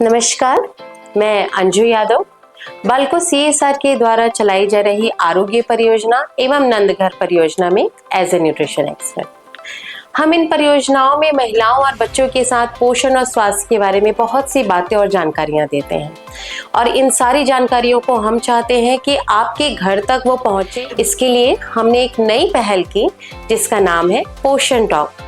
नमस्कार, मैं अंजू यादव बालको सीएसआर के द्वारा चलाई जा रही आरोग्य परियोजना एवं नंदघर परियोजना में एज ए न्यूट्रिशन एक्सपर्ट। हम इन परियोजनाओं में महिलाओं और बच्चों के साथ पोषण और स्वास्थ्य के बारे में बहुत सी बातें और जानकारियां देते हैं और इन सारी जानकारियों को हम चाहते हैं कि आपके घर तक वो पहुंचे। इसके लिए हमने एक नई पहल की जिसका नाम है पोषण टॉक।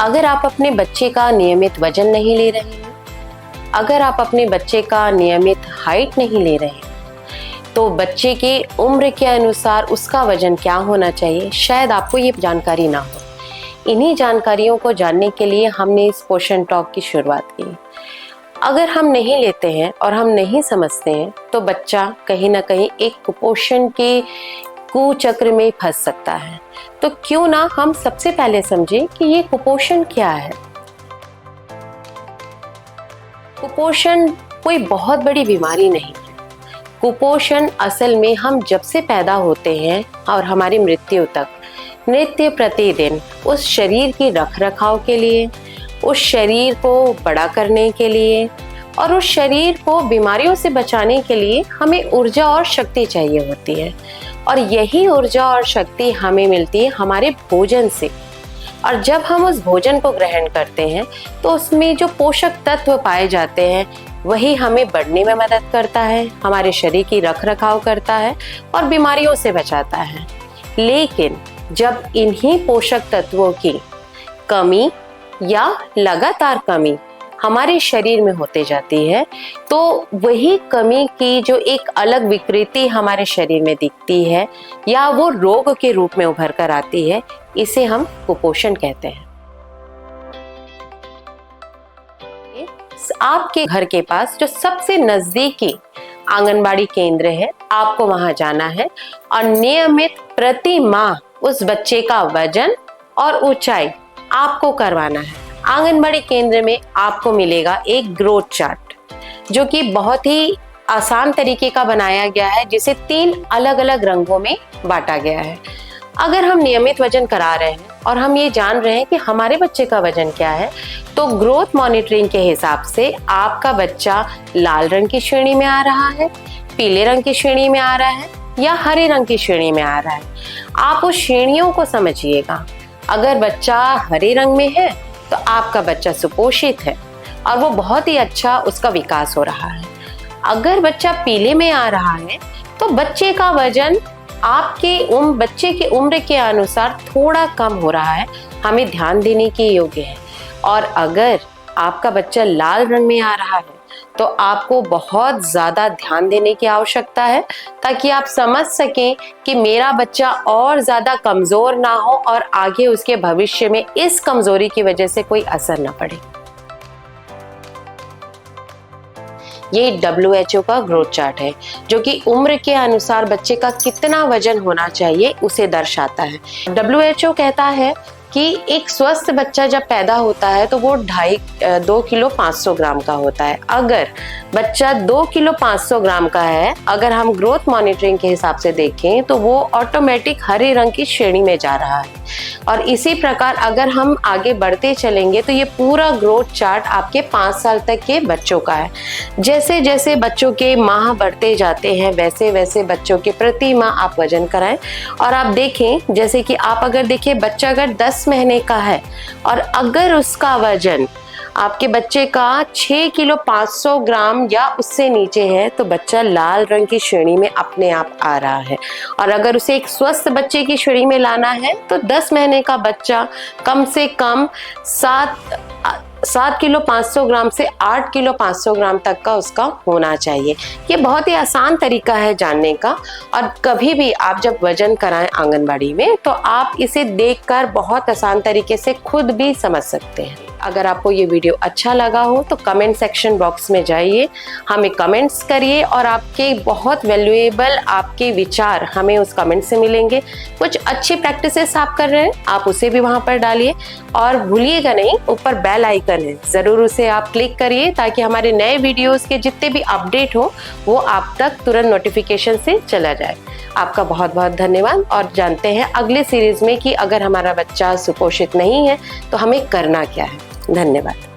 अगर आप अपने बच्चे का नियमित वजन नहीं ले रहे हैं, अगर आप अपने बच्चे का नियमित हाइट नहीं ले रहे हैं, तो बच्चे के उम्र के अनुसार उसका वजन क्या होना चाहिए, शायद आपको ये जानकारी ना हो। इन्हीं जानकारियों को जानने के लिए हमने इस पोषण टॉक की शुरुआत की। अगर हम नहीं लेते हैं और हम नहीं समझते हैं तो बच्चा कहीं ना कहीं एक कुपोषण के कुचक्र में फंस सकता है। तो क्यों ना हम सबसे पहले समझें कि ये कुपोषण क्या है। कुपोषण कोई बहुत बड़ी बीमारी नहीं है। कुपोषण असल में हम जब से पैदा होते हैं और हमारी मृत्यु तक नित्य प्रतिदिन उस शरीर की रखरखाव के लिए, उस शरीर को बड़ा करने के लिए और उस शरीर को बीमारियों से बचाने के लिए हमें ऊर्जा और शक्ति चाहिए होती है। और यही ऊर्जा और शक्ति हमें मिलती है हमारे भोजन से। और जब हम उस भोजन को ग्रहण करते हैं तो उसमें जो पोषक तत्व पाए जाते हैं वही हमें बढ़ने में मदद करता है, हमारे शरीर की रखरखाव करता है और बीमारियों से बचाता है। लेकिन जब इन्हीं पोषक तत्वों की कमी या लगातार कमी हमारे शरीर में होते जाती है तो वही कमी की जो एक अलग विकृति हमारे शरीर में दिखती है या वो रोग के रूप में उभर कर आती है, इसे हम कुपोषण कहते हैं। आपके घर के पास जो सबसे नजदीकी आंगनबाड़ी केंद्र है, आपको वहां जाना है और नियमित प्रति माह उस बच्चे का वजन और ऊंचाई आपको करवाना है। आंगनबाड़ी केंद्र में आपको मिलेगा एक ग्रोथ चार्ट जो कि बहुत ही आसान तरीके का बनाया गया है, जिसे 3 अलग अलग रंगों में बांटा गया है। अगर हम नियमित वजन करा रहे हैं और हम ये जान रहे हैं कि हमारे बच्चे का वजन क्या है, तो ग्रोथ मॉनिटरिंग के हिसाब से आपका बच्चा लाल रंग की श्रेणी में आ रहा है, पीले रंग की श्रेणी में आ रहा है या हरे रंग की श्रेणी में आ रहा है। आप उस श्रेणियों को समझिएगा। अगर बच्चा हरे रंग में है तो आपका बच्चा सुपोषित है और वो बहुत ही अच्छा उसका विकास हो रहा है। अगर बच्चा पीले में आ रहा है तो बच्चे का वजन आपके बच्चे की उम्र के अनुसार थोड़ा कम हो रहा है, हमें ध्यान देने के योग्य है। और अगर आपका बच्चा लाल रंग में आ रहा है तो आपको बहुत ज़्यादा ध्यान देने की आवश्यकता है ताकि आप समझ सकें कि मेरा बच्चा और ज़्यादा कमज़ोर ना हो और आगे उसके भविष्य में इस कमज़ोरी की वजह से कोई असर ना पड़े। ये WHO का ग्रोथ चार्ट है जो कि उम्र के अनुसार बच्चे का कितना वजन होना चाहिए उसे दर्शाता है। WHO कहता है कि एक स्वस्थ बच्चा जब पैदा होता है तो वो 2 किलो 500 ग्राम का होता है। अगर बच्चा 2 किलो 500 ग्राम का है, अगर हम ग्रोथ मॉनिटरिंग के हिसाब से देखें तो वो ऑटोमेटिक हरे रंग की श्रेणी में जा रहा है। और इसी प्रकार अगर हम आगे बढ़ते चलेंगे तो ये पूरा ग्रोथ चार्ट आपके 5 साल तक के बच्चों का है। जैसे जैसे बच्चों के माह बढ़ते जाते हैं वैसे वैसे बच्चों के प्रति माह आप वजन कराएं। और आप देखें, जैसे कि आप अगर देखें, बच्चा अगर 10 महीने का है और अगर उसका वजन आपके बच्चे का 6 किलो 500 ग्राम या उससे नीचे है तो बच्चा लाल रंग की श्रेणी में अपने आप आ रहा है। और अगर उसे एक स्वस्थ बच्चे की श्रेणी में लाना है तो 10 महीने का बच्चा कम से कम 7 किलो 500 ग्राम से 8 किलो 500 ग्राम तक का उसका होना चाहिए। ये बहुत ही आसान तरीका है जानने का। और कभी भी आप जब वजन कराएं आंगनबाड़ी में तो आप इसे देखकर बहुत आसान तरीके से खुद भी समझ सकते हैं। अगर आपको ये वीडियो अच्छा लगा हो तो कमेंट सेक्शन बॉक्स में जाइए, हमें कमेंट्स करिए और आपके बहुत वैल्यूएबल आपके विचार हमें उस कमेंट से मिलेंगे। कुछ अच्छी प्रैक्टिसेस आप कर रहे हैं, आप उसे भी वहाँ पर डालिए और भूलिएगा नहीं, ऊपर बेल आइकन है, ज़रूर उसे आप क्लिक करिए ताकि हमारे नए वीडियोस के जितने भी अपडेट हो वो आप तक तुरंत नोटिफिकेशन से चला जाए। आपका बहुत बहुत धन्यवाद और जानते हैं अगले सीरीज में कि अगर हमारा बच्चा सुपोषित नहीं है तो हमें करना क्या है। धन्यवाद।